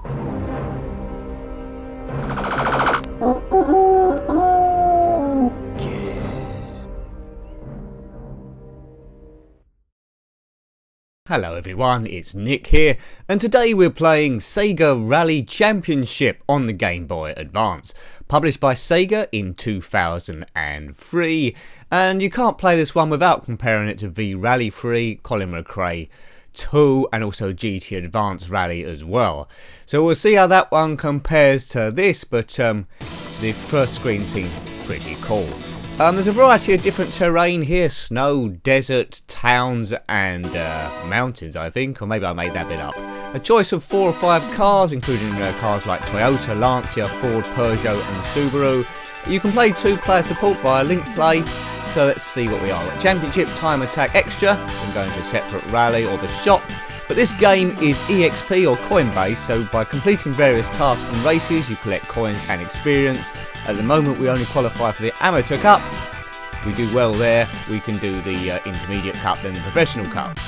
Hello everyone, it's Nick here, and today we're playing SEGA Rally Championship on the Game Boy Advance, published by SEGA in 2003, and you can't play this one without comparing it to V Rally 3, Colin McRae 2, and also GT Advance Rally as well. So we'll see how that one compares to this, but the first screen seems pretty cool. There's a variety of different terrain here: snow, desert, towns and mountains, I think, or maybe I made that bit up. A choice of 4 or 5 cars, including cars like Toyota, Lancia, Ford, Peugeot and Subaru. You can play 2-player support via link play, so let's see what we are. Championship, Time Attack Extra, you can go into a separate rally or the shop. But this game is EXP or coin based, so by completing various tasks and races you collect coins and experience. At the moment we only qualify for the Amateur Cup. If we do well there, we can do the Intermediate Cup, then the Professional Cup.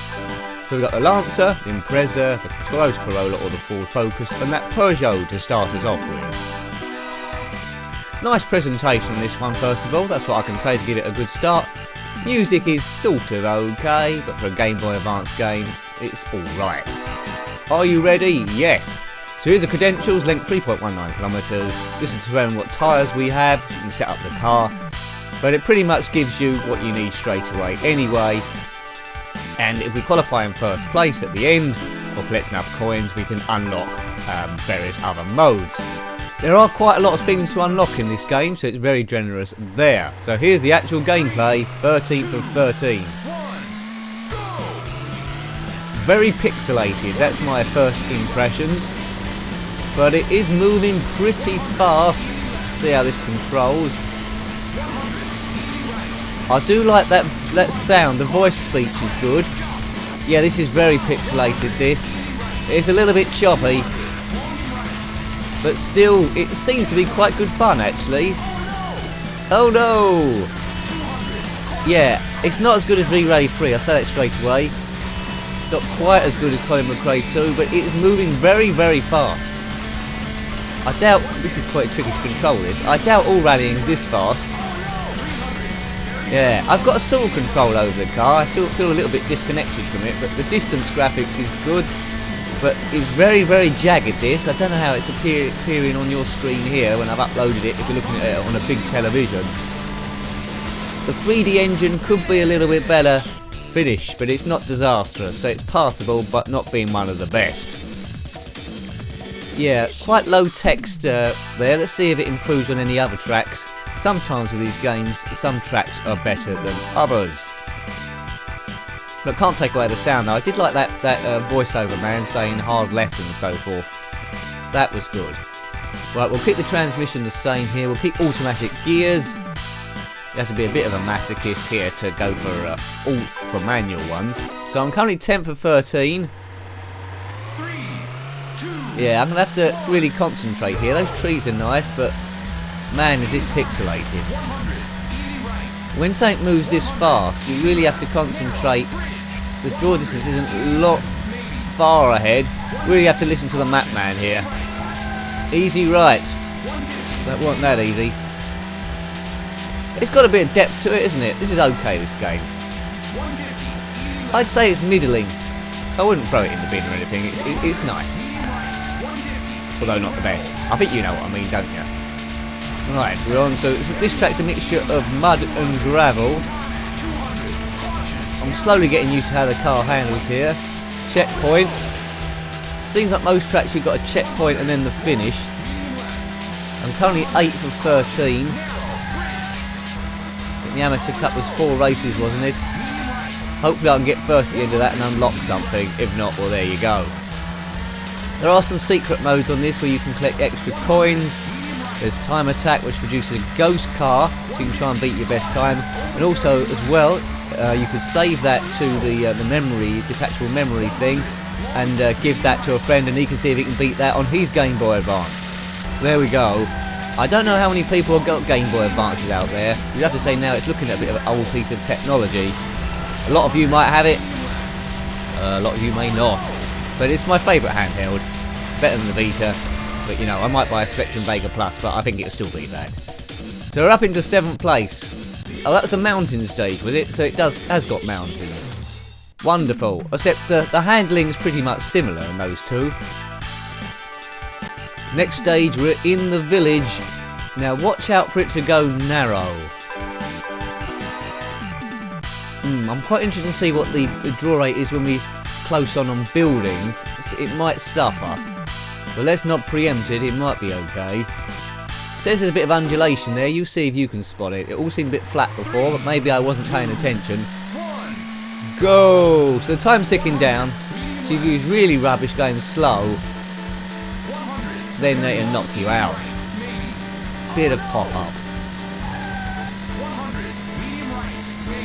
So we've got the Lancer, the Impreza, the Toyota Corolla or the Ford Focus, and that Peugeot to start us off with. Nice presentation on this one first of all, that's what I can say to give it a good start. Music is sort of okay, but for a Game Boy Advance game, it's alright. Are you ready? Yes. So here's the credentials: length 3.19 kilometers. This is to learn what tyres we have. You can set up the car, but it pretty much gives you what you need straight away anyway. And if we qualify in first place at the end, or collect enough coins, we can unlock various other modes. There are quite a lot of things to unlock in this game, so it's very generous there. So here's the actual gameplay, 13th of 13. Very pixelated, that's my first impressions. But it is moving pretty fast. See how this controls. I do like that sound, the voice speech is good. Yeah, this is very pixelated, this. It's a little bit choppy. But still, it seems to be quite good fun actually. Oh no! Yeah, it's not as good as V Rally 3, I'll say that straight away. Not quite as good as Colin McRae 2, but it's moving very, very fast. I doubt, this is quite tricky to control this, I doubt all rallying is this fast. Yeah, I've got a sort of control over the car, I still feel a little bit disconnected from it, but the distance graphics is good. But it's very, very jagged this. I don't know how it's appearing on your screen here when I've uploaded it, if you're looking at it on a big television. The 3D engine could be a little bit better finished, but it's not disastrous, so it's passable, but not being one of the best. Yeah, quite low text there. Let's see if it improves on any other tracks. Sometimes with these games, some tracks are better than others. But can't take away the sound though. I did like that voiceover man saying hard left and so forth. That was good. Right, we'll keep the transmission the same here. We'll keep automatic gears. You have to be a bit of a masochist here to go for manual ones. So I'm currently 10th of 13. Yeah, I'm going to have to really concentrate here. Those trees are nice, but man, is this pixelated. When something moves this fast, you really have to concentrate. The draw distance isn't a lot far ahead. Really have to listen to the map man here. Easy right. That wasn't that easy. It's got a bit of depth to it, isn't it? This is okay, this game. I'd say it's middling. I wouldn't throw it in the bin or anything. It's nice. Although not the best. I think you know what I mean, don't you? Right, we're on. So this track's a mixture of mud and gravel. I'm slowly getting used to how the car handles here. Checkpoint. Seems like most tracks you've got a checkpoint and then the finish. I'm currently 8th of 13. The Amateur Cup was 4 races, wasn't it? Hopefully I can get first at the end of that and unlock something. If not, well, there you go. There are some secret modes on this where you can collect extra coins. There's Time Attack, which produces a ghost car, so you can try and beat your best time. And also, as well, you could save that to the memory, detachable memory thing, and give that to a friend, and he can see if he can beat that on his Game Boy Advance. There we go. I don't know how many people have got Game Boy Advances out there. You'd have to say now it's looking at a bit of an old piece of technology. A lot of you might have it, a lot of you may not. But it's my favourite handheld. better than the Vita, but you know, I might buy a Spectrum Vega Plus, but I think it'll still beat that. So we're up into 7th place. Oh, that was the mountain stage, was it? So it has got mountains. Wonderful. Except the handling's pretty much similar in those two. Next stage, we're in the village. Now watch out for it to go narrow. I'm quite interested to see what the draw rate is when we close on buildings. It might suffer. But let's not preempt it, it might be okay. Says there's a bit of undulation there, you see if you can spot it. It all seemed a bit flat before, but maybe I wasn't paying attention. Go! So the time's ticking down. So if you use really rubbish going slow, then they can knock you out. Bit of pop-up.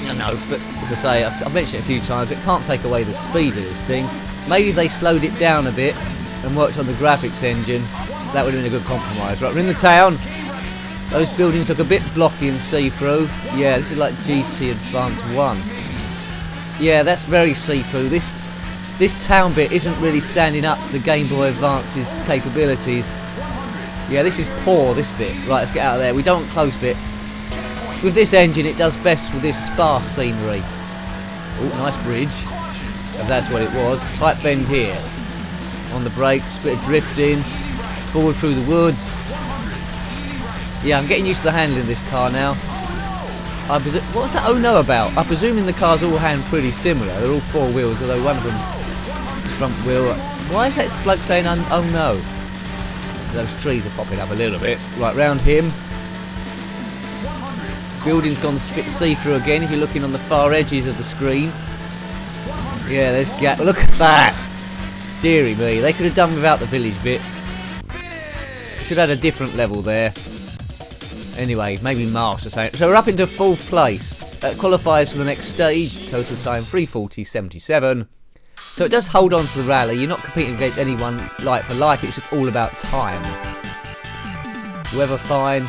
I know, but as I say, I've mentioned it a few times, it can't take away the speed of this thing. Maybe if they slowed it down a bit and worked on the graphics engine, that would have been a good compromise. Right, we're in the town. Those buildings look a bit blocky and see-through. Yeah, this is like GT Advance 1. Yeah, that's very see-through. This town bit isn't really standing up to the Game Boy Advance's capabilities. Yeah, this is poor, this bit. Right, let's get out of there. We don't want close bit. With this engine, it does best with this sparse scenery. Oh, nice bridge. If that's what it was. Tight bend here. On the brakes, bit of drifting. Forward through the woods. Yeah, I'm getting used to the handling of this car now. What's that oh no about? I'm presuming the cars all hand pretty similar. They're all 4 wheels, although one of them is front wheel. Why is that bloke saying oh no? Those trees are popping up a little bit. Right, round him. Building's gone spit see-through again if you're looking on the far edges of the screen. Yeah, there's gap. Look at that! Deary me, they could have done without the village bit. Should have had a different level there. Anyway, maybe Marsh or something. So we're up into 4th place. That qualifies for the next stage. Total time 3:40.77. So it does hold on to the rally. You're not competing against anyone like for like. It's just all about time. Weather fine.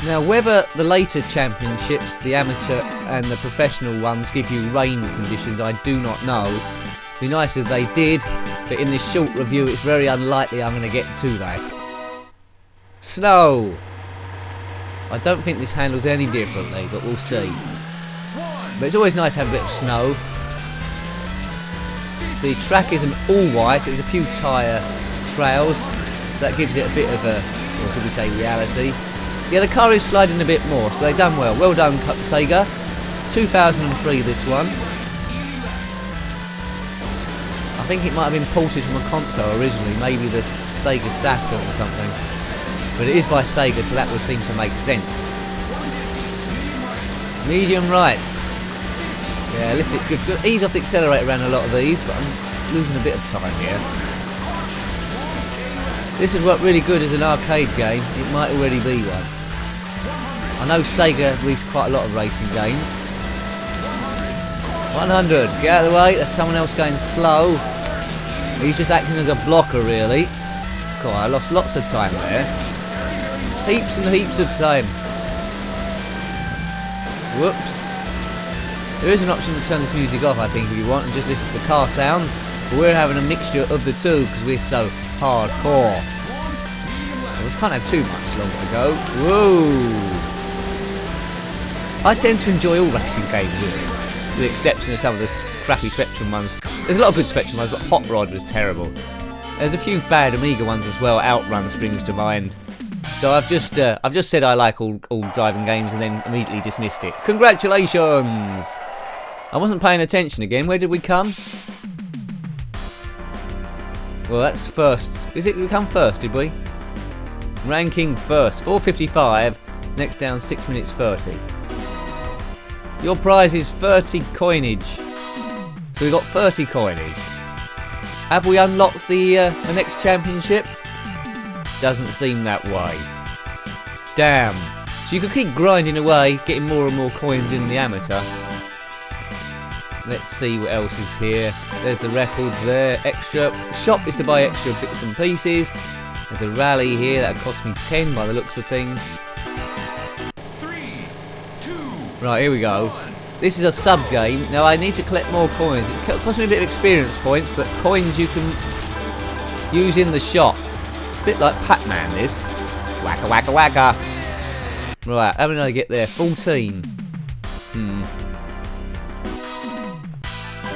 Now whether the later championships, the amateur and the professional ones, give you rain conditions, I do not know. It'd be nice if they did, but in this short review it's very unlikely I'm going to get to that. Snow! I don't think this handles any differently, but we'll see. But it's always nice to have a bit of snow. The track isn't all white, there's a few tyre trails, so that gives it a bit of a, or should we say, reality. Yeah, the car is sliding a bit more, so they've done well. Well done, Sega. 2003, this one. I think it might have been ported from a console originally, maybe the Sega Saturn or something. But it is by Sega, so that would seem to make sense. Medium right. Yeah, lift it, drift. Ease off the accelerator around a lot of these, but I'm losing a bit of time here. This would work really good as an arcade game. It might already be one. I know Sega released quite a lot of racing games. 100, get out of the way, there's someone else going slow. He's just acting as a blocker really. God, I lost lots of time there. Heaps and heaps of time. Whoops. There is an option to turn this music off, I think, if you want, and just listen to the car sounds. But we're having a mixture of the two because we're so hardcore. I just can't have too much longer to go. Whoa! I tend to enjoy all racing games, really, with the exception of some of the crappy Spectrum ones. There's a lot of good Spectrum ones, but Hot Rod was terrible. There's a few bad Amiga ones as well. Outrun springs to mind. So I've just said I like all driving games and then immediately dismissed it. Congratulations! I wasn't paying attention again. Where did we come? Well, that's first. Is it we come first, did we? Ranking first. 4:55. Next down 6 minutes 30. Your prize is 30 coinage. So we got 30 coinage. Have we unlocked the next championship? Doesn't seem that way. Damn. So you can keep grinding away, getting more and more coins in the amateur. Let's see what else is here. There's the records there. Extra. Shop is to buy extra bits and pieces. There's a rally here that cost me 10 by the looks of things. 3, 2, right, here we go. This is a sub game. Now I need to collect more coins. It costs me a bit of experience points, but coins you can using the shot. A bit like Pac-Man this. Wacka wacka wacka. Right, how many did I get there? 14.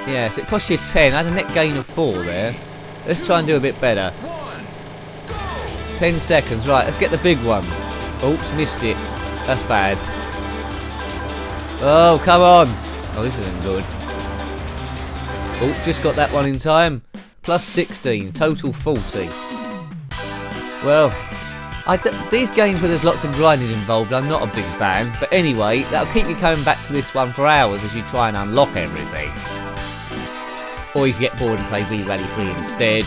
Yeah, so it costs you 10. I had a net gain of 4 there. Let's try and do a bit better. 10 seconds. Right, let's get the big ones. Oops, missed it. That's bad. Oh, come on. Oh, this isn't good. Oh, just got that one in time. Plus 16. Total 40. Well, these games where there's lots of grinding involved, I'm not a big fan. But anyway, that'll keep you coming back to this one for hours as you try and unlock everything. Or you can get bored and play V-Rally 3 instead.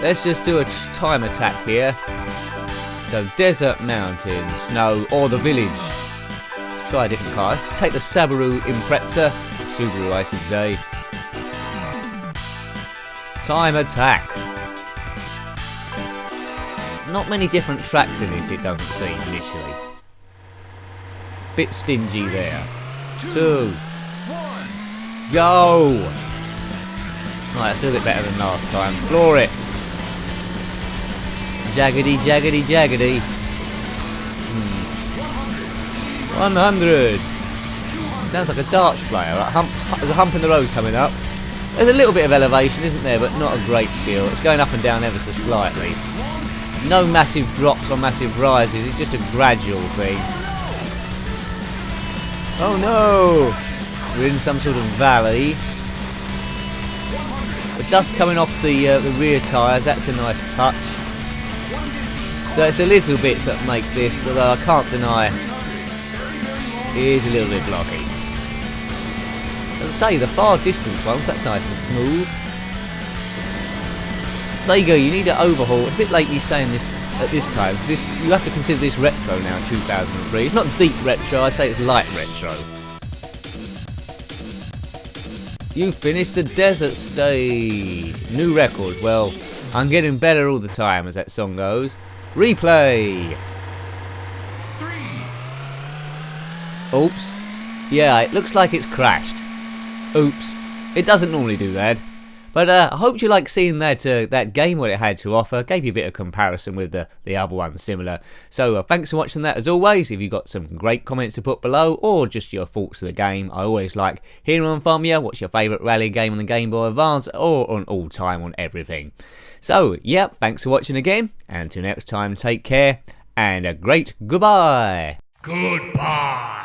Let's just do a time attack here. So, desert, mountain, snow, or the village. Try a different car. Let's take the Subaru Impreza. Subaru, I should say. Time attack. Not many different tracks in this, it doesn't seem, initially. Bit stingy there. 2. Go! Right, let's do a bit better than last time. Floor it. Jaggedy, jaggedy, jaggedy. 100. Sounds like a darts player. Right? There's a hump in the road coming up. There's a little bit of elevation, isn't there? But not a great deal. It's going up and down ever so slightly. No massive drops or massive rises. It's just a gradual thing. Oh no! We're in some sort of valley. The dust coming off the rear tyres. That's a nice touch. So it's the little bits that make this, although I can't deny it is a little bit blocky. As I say, the far distance ones, that's nice and smooth. Sega, you need an overhaul. It's a bit late you saying this at this time, because you have to consider this retro now in 2003. It's not deep retro, I'd say it's light retro. You finished the desert stage. New record. Well, I'm getting better all the time, as that song goes. Replay. 3. Oops. Yeah, it looks like it's crashed. Oops. It doesn't normally do that. But I hope you like seeing that game, what it had to offer. Gave you a bit of comparison with the other ones similar. So thanks for watching that as always. If you've got some great comments to put below or just your thoughts of the game, I always like hearing on from you. What's your favourite rally game on the Game Boy Advance or on all time on everything. So, yeah, thanks for watching again. And until next time, take care and a great goodbye. Goodbye.